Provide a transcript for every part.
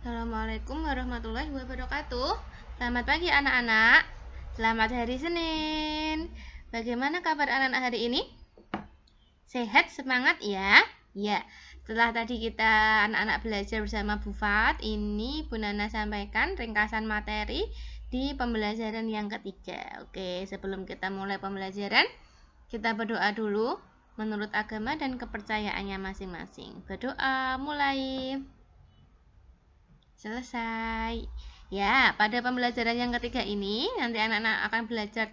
Assalamualaikum warahmatullahi wabarakatuh. Selamat pagi anak-anak. Selamat hari Senin. Bagaimana kabar anak-anak hari ini? Sehat, semangat ya? Ya. Setelah tadi kita anak-anak belajar bersama Bu Fat, ini Bu Nana sampaikan ringkasan materi di pembelajaran yang ketiga. Oke, sebelum kita mulai pembelajaran, kita berdoa dulu menurut agama dan kepercayaannya masing-masing. Berdoa, mulai. Selesai. Ya, pada pembelajaran yang ketiga ini, nanti anak-anak akan belajar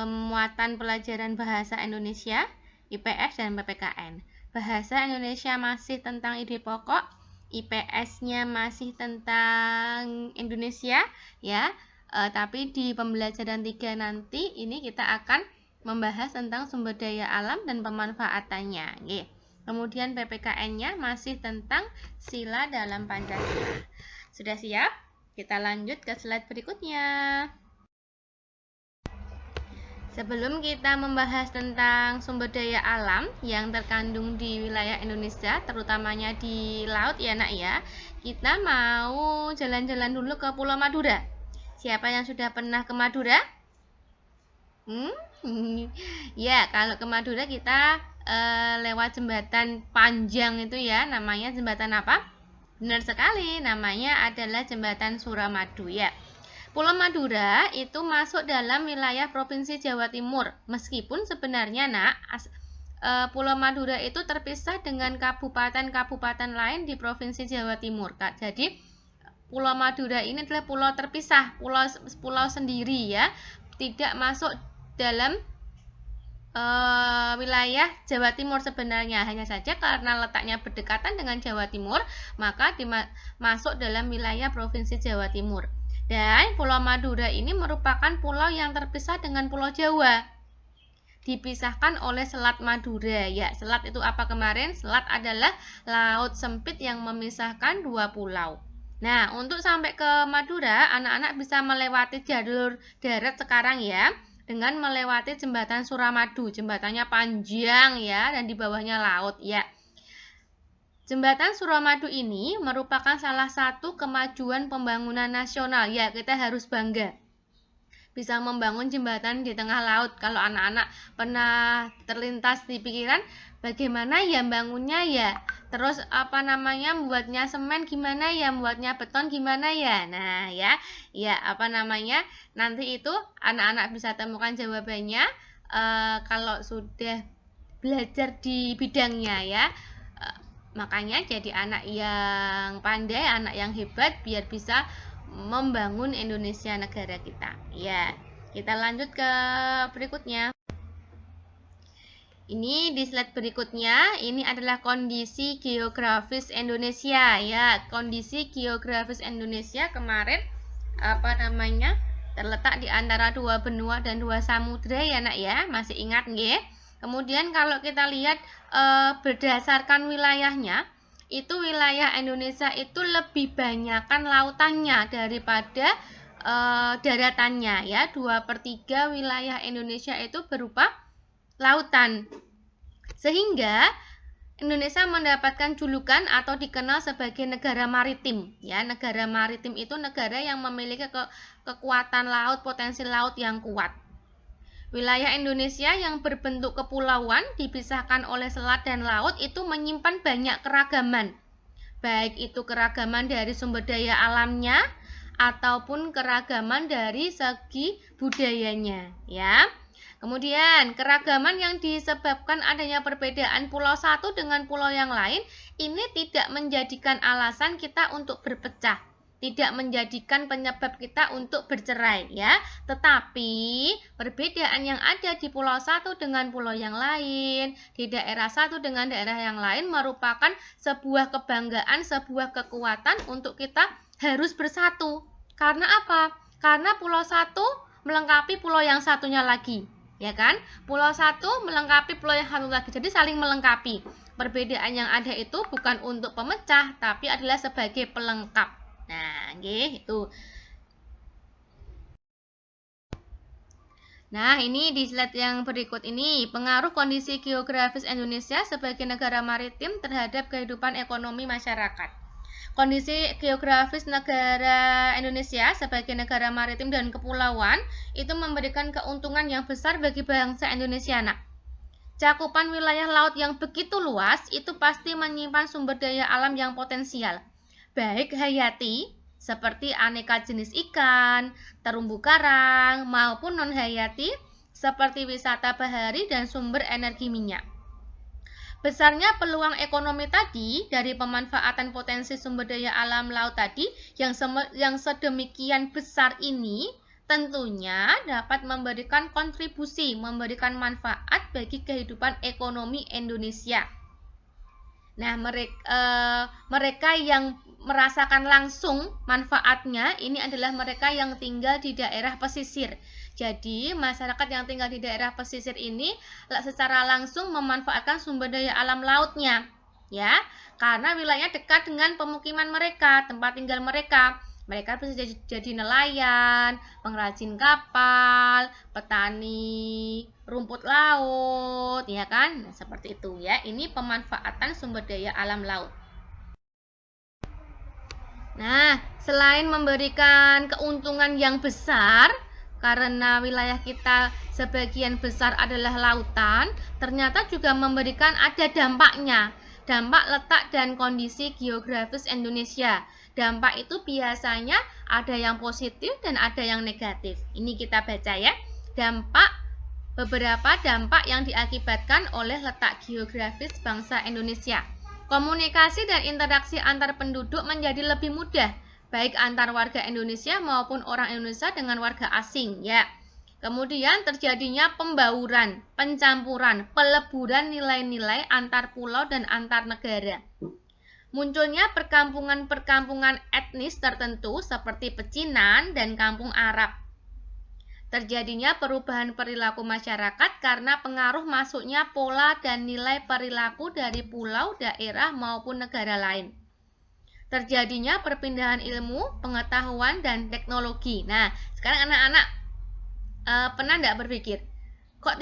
muatan pelajaran bahasa Indonesia, IPS, dan PPKN. Bahasa Indonesia masih tentang ide pokok, IPS-nya masih tentang Indonesia, ya. Tapi di pembelajaran 3 nanti, ini kita akan membahas tentang sumber daya alam dan pemanfaatannya. Oke. Kemudian PPKN-nya masih tentang sila dalam Pancasila. Sudah siap? Kita lanjut ke slide berikutnya. Sebelum kita membahas tentang sumber daya alam yang terkandung di wilayah Indonesia, terutamanya di laut ya nak ya, kita mau jalan-jalan dulu ke Pulau Madura. Siapa yang sudah pernah ke Madura? Ya, kalau ke Madura kita lewat jembatan panjang itu ya, namanya jembatan apa? Benar sekali, namanya adalah jembatan Suramadu ya. Pulau Madura itu masuk dalam wilayah Provinsi Jawa Timur, meskipun sebenarnya nak, Pulau Madura itu terpisah dengan kabupaten-kabupaten lain di Provinsi Jawa Timur, Kak. Jadi Pulau Madura ini adalah pulau terpisah, pulau sendiri ya, tidak masuk dalam wilayah Jawa Timur sebenarnya. Hanya saja karena letaknya berdekatan dengan Jawa Timur, maka masuk dalam wilayah Provinsi Jawa Timur. Dan Pulau Madura ini merupakan pulau yang terpisah dengan Pulau Jawa, dipisahkan oleh Selat Madura ya. Selat itu apa kemarin? Selat adalah laut sempit yang memisahkan dua pulau. Nah, untuk sampai ke Madura, anak-anak bisa melewati jalur darat sekarang ya, dengan melewati jembatan Suramadu. Jembatannya panjang ya, dan di bawahnya laut ya. Jembatan Suramadu ini merupakan salah satu kemajuan pembangunan nasional ya, kita harus bangga bisa membangun jembatan di tengah laut. Kalau anak-anak pernah terlintas di pikiran bagaimana ya bangunnya ya, terus membuatnya semen gimana ya, membuatnya beton gimana ya. Nah ya nanti itu anak-anak bisa temukan jawabannya kalau sudah belajar di bidangnya ya. Makanya jadi anak yang pandai, anak yang hebat, biar bisa membangun Indonesia negara kita. Ya, kita lanjut ke berikutnya. Ini di slide berikutnya, ini adalah kondisi geografis Indonesia ya. Kondisi geografis Indonesia kemarin terletak di antara dua benua dan dua samudra ya nak ya. Masih ingat nggih? Kemudian kalau kita lihat berdasarkan wilayahnya, itu wilayah Indonesia itu lebih banyakkan lautannya daripada daratannya ya. 2/3 wilayah Indonesia itu berupa lautan, sehingga Indonesia mendapatkan julukan atau dikenal sebagai negara maritim ya. Negara maritim itu negara yang memiliki kekuatan laut, potensi laut yang kuat. Wilayah Indonesia yang berbentuk kepulauan dipisahkan oleh selat dan laut itu menyimpan banyak keragaman, baik itu keragaman dari sumber daya alamnya ataupun keragaman dari segi budayanya ya. Kemudian keragaman yang disebabkan adanya perbedaan pulau satu dengan pulau yang lain ini tidak menjadikan alasan kita untuk berpecah, tidak menjadikan penyebab kita untuk bercerai ya. Tetapi perbedaan yang ada di pulau satu dengan pulau yang lain, di daerah satu dengan daerah yang lain merupakan sebuah kebanggaan, sebuah kekuatan untuk kita harus bersatu. Karena apa? Karena pulau satu melengkapi pulau yang satunya lagi, ya kan? Pulau satu melengkapi pulau yang satu lagi, jadi saling melengkapi. Perbedaan yang ada itu bukan untuk pemecah, tapi adalah sebagai pelengkap. Nah, gitu. Nah, ini di slide yang berikut ini, pengaruh kondisi geografis Indonesia sebagai negara maritim terhadap kehidupan ekonomi masyarakat. Kondisi geografis negara Indonesia sebagai negara maritim dan kepulauan itu memberikan keuntungan yang besar bagi bangsa Indonesia, nak. Cakupan wilayah laut yang begitu luas itu pasti menyimpan sumber daya alam yang potensial, baik hayati seperti aneka jenis ikan, terumbu karang, maupun non-hayati seperti wisata bahari dan sumber energi minyak. Besarnya peluang ekonomi tadi dari pemanfaatan potensi sumber daya alam laut tadi yang sedemikian besar ini tentunya dapat memberikan kontribusi, memberikan manfaat bagi kehidupan ekonomi Indonesia. Nah, mereka yang merasakan langsung manfaatnya ini adalah mereka yang tinggal di daerah pesisir. Jadi, masyarakat yang tinggal di daerah pesisir ini secara langsung memanfaatkan sumber daya alam lautnya, ya, karena wilayahnya dekat dengan pemukiman mereka, tempat tinggal mereka. Mereka bisa jadi nelayan, pengrajin kapal, petani rumput laut, ya kan? Nah, seperti itu ya. Ini pemanfaatan sumber daya alam laut. Nah, selain memberikan keuntungan yang besar, karena wilayah kita sebagian besar adalah lautan, ternyata juga memberikan ada dampaknya. Dampak letak dan kondisi geografis Indonesia. Dampak itu biasanya ada yang positif dan ada yang negatif. Ini kita baca ya. Beberapa dampak yang diakibatkan oleh letak geografis bangsa Indonesia. Komunikasi dan interaksi antar penduduk menjadi lebih mudah, baik antar warga Indonesia maupun orang Indonesia dengan warga asing, ya. Kemudian terjadinya pembauran, pencampuran, peleburan nilai-nilai antar pulau dan antar negara. Munculnya perkampungan-perkampungan etnis tertentu seperti pecinan dan kampung Arab. Terjadinya perubahan perilaku masyarakat karena pengaruh masuknya pola dan nilai perilaku dari pulau, daerah maupun negara lain. Terjadinya perpindahan ilmu, pengetahuan, dan teknologi. Nah, sekarang anak-anak pernah tidak berpikir, kok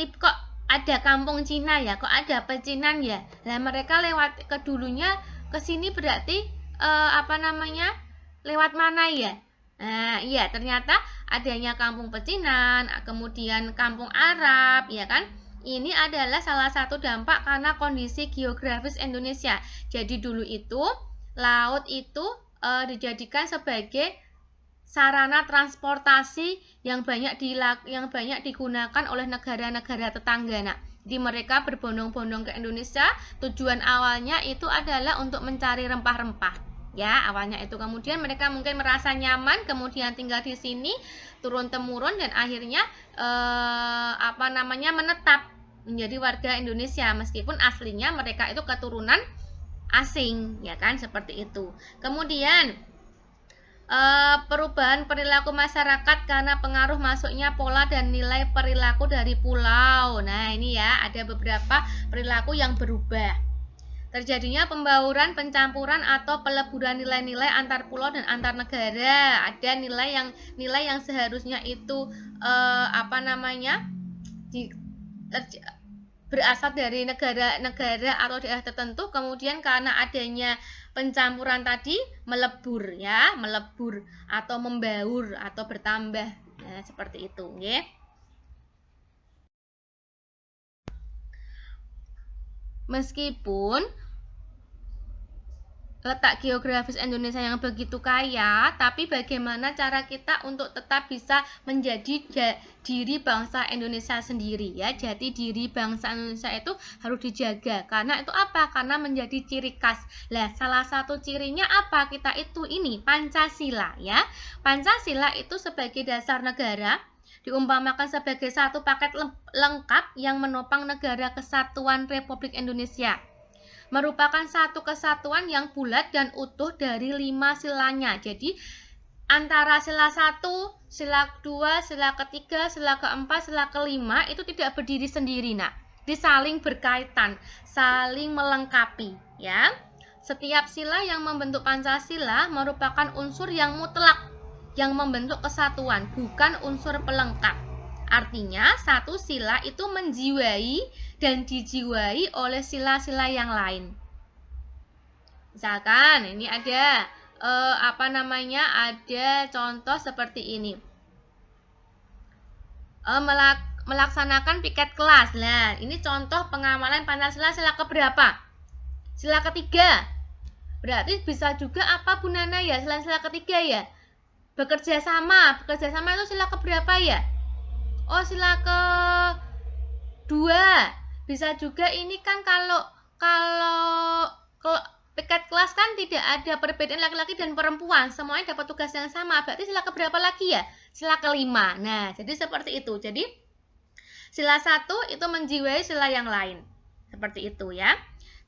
ada kampung Cina ya, kok ada pecinan ya? Nah, mereka lewat ke dulunya ke sini berarti lewat mana ya? Nah, iya, ternyata adanya kampung pecinan, kemudian kampung Arab, ya kan? Ini adalah salah satu dampak karena kondisi geografis Indonesia. Jadi dulu itu laut itu dijadikan sebagai sarana transportasi yang banyak digunakan oleh negara-negara tetangga. Nah, jadi mereka berbondong-bondong ke Indonesia. Tujuan awalnya itu adalah untuk mencari rempah-rempah. Ya, awalnya itu. Kemudian mereka mungkin merasa nyaman, kemudian tinggal di sini turun-temurun dan akhirnya menetap menjadi warga Indonesia meskipun aslinya mereka itu keturunan asing, ya kan, seperti itu. Kemudian perubahan perilaku masyarakat karena pengaruh masuknya pola dan nilai perilaku dari pulau. Nah, ini ya, ada beberapa perilaku yang berubah. Terjadinya pembauran, pencampuran atau peleburan nilai-nilai antar pulau dan antar negara. Ada nilai yang seharusnya itu berasal dari negara-negara atau daerah tertentu, kemudian karena adanya pencampuran tadi melebur atau membaur atau bertambah. Nah, seperti itu, ya. Meskipun letak geografis Indonesia yang begitu kaya, tapi bagaimana cara kita untuk tetap bisa menjadi diri bangsa Indonesia sendiri, ya. Jadi diri bangsa Indonesia itu harus dijaga. Karena itu apa? Karena menjadi ciri khas. Lah, salah satu cirinya apa? Kita itu ini Pancasila, ya. Pancasila itu sebagai dasar negara diumpamakan sebagai satu paket lengkap yang menopang negara kesatuan Republik Indonesia. Merupakan satu kesatuan yang bulat dan utuh dari 5 silanya. Jadi antara sila 1, sila 2, sila ketiga, sila keempat, sila kelima itu tidak berdiri sendiri, nak. Disaling berkaitan, saling melengkapi, ya. Setiap sila yang membentuk Pancasila merupakan unsur yang mutlak yang membentuk kesatuan, bukan unsur pelengkap. Artinya, satu sila itu menjiwai dan dijiwai oleh sila-sila yang lain. Misalkan, ini ada ada contoh seperti ini. Melaksanakan piket kelas. Nah, ini contoh pengamalan Pancasila sila keberapa? Sila ketiga. Berarti bisa juga apa Bu Nana ya? Selain sila ketiga ya? Bekerja sama. Bekerja sama itu sila keberapa ya? Oh, sila kedua. Bisa juga ini kan kalau piket kelas kan tidak ada perbedaan laki-laki dan perempuan, semuanya dapat tugas yang sama. Berarti sila keberapa lagi ya? Sila kelima. Nah, jadi seperti itu. Jadi sila 1 itu menjiwai sila yang lain. Seperti itu ya.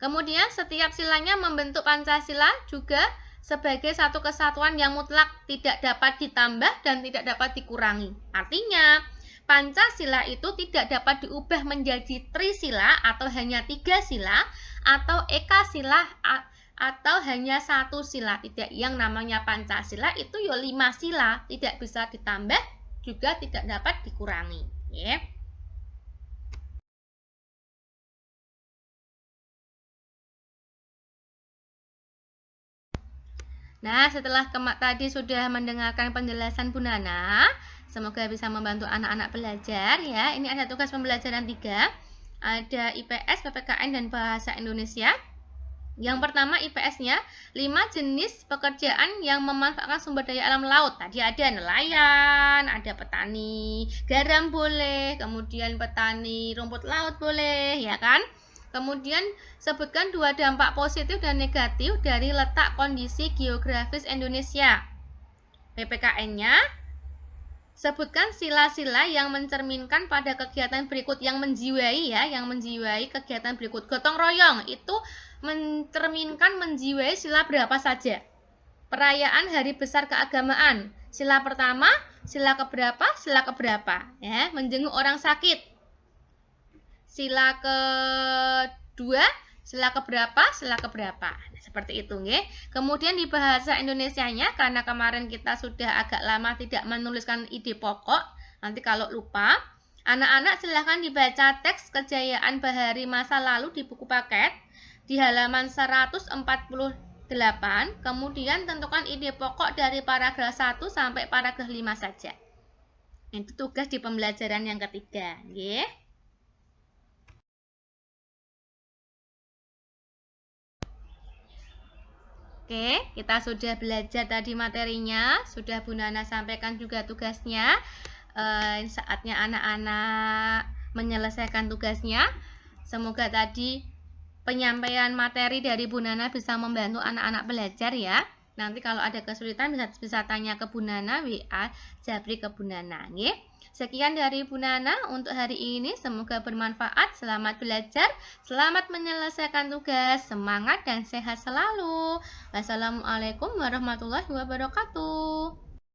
Kemudian setiap silanya membentuk Pancasila juga sebagai satu kesatuan yang mutlak, tidak dapat ditambah dan tidak dapat dikurangi. Artinya, Pancasila itu tidak dapat diubah menjadi trisila atau hanya 3 sila atau ekasila atau hanya 1 sila. Tidak, yang namanya Pancasila itu ya 5 sila, tidak bisa ditambah juga tidak dapat dikurangi. Ya. Nah, setelah tadi sudah mendengarkan penjelasan Bu Nana, semoga bisa membantu anak-anak belajar ya. Ini ada tugas pembelajaran 3. Ada IPS, PPKN, dan Bahasa Indonesia. Yang pertama IPS-nya, 5 jenis pekerjaan yang memanfaatkan sumber daya alam laut. Tadi ada nelayan, ada petani garam boleh, kemudian petani rumput laut boleh, ya kan? Kemudian sebutkan 2 dampak positif dan negatif dari letak kondisi geografis Indonesia. PPKN-nya, sebutkan sila-sila yang mencerminkan pada kegiatan berikut, yang menjiwai ya, yang menjiwai kegiatan berikut. Gotong royong itu mencerminkan menjiwai sila berapa saja? Perayaan hari besar keagamaan. Sila pertama, sila keberapa? Sila keberapa? Ya, menjenguk orang sakit. Sila kedua, sila keberapa? Sila keberapa? Nah, seperti itu nggih. Kemudian di bahasa Indonesianya, karena kemarin kita sudah agak lama tidak menuliskan ide pokok, nanti kalau lupa, anak-anak silahkan dibaca teks kejayaan bahari masa lalu di buku paket di halaman 148, kemudian tentukan ide pokok dari paragraf 1 sampai paragraf 5 saja. Itu tugas di pembelajaran yang ketiga, nggih. Oke, kita sudah belajar tadi materinya, sudah Bu Nana sampaikan juga tugasnya. Saatnya anak-anak menyelesaikan tugasnya. Semoga tadi penyampaian materi dari Bu Nana bisa membantu anak-anak belajar ya. Nanti kalau ada kesulitan bisa tanya ke Bu Nana, WA Japri ke Bu Nana. Sekian dari Bu Nana untuk hari ini, semoga bermanfaat. Selamat belajar, selamat menyelesaikan tugas, semangat dan sehat selalu. Wassalamualaikum warahmatullahi wabarakatuh.